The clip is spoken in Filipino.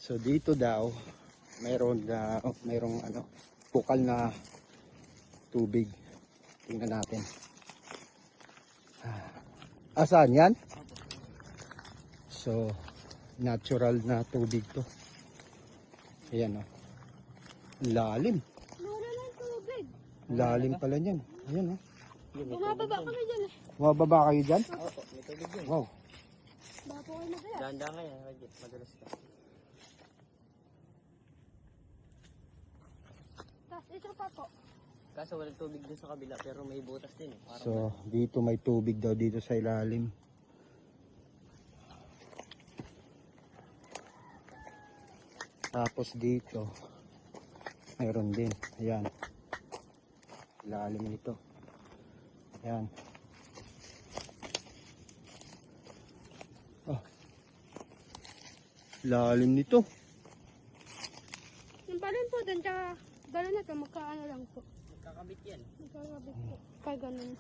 So dito daw mayroong ano, bukal na tubig. Tingnan natin. Saan yan? So natural na tubig to. Ayan o. Lalim. Wala na yung tubig. Lalim pala niyan. Ayan o. Bumababa kami dyan eh. Bumababa kayo dyan? Opo, may tubig yun. Wow. Bapo kayo na kaya. Ganda nga yan, madalas ka. Tapos ito pa po. Kaso walang tubig dun sa kabila, pero may butas din eh. Parang So dito may tubig daw dito sa ilalim. Tapos dito mayroon din. Ayan. Ilalim nito. Ayan. Oh. Lalim nito. Yung pa rin po dun, tsaka gano'n na ito, magkaano lang po. magkakabit yan. Magkakabit po. Pag ganun.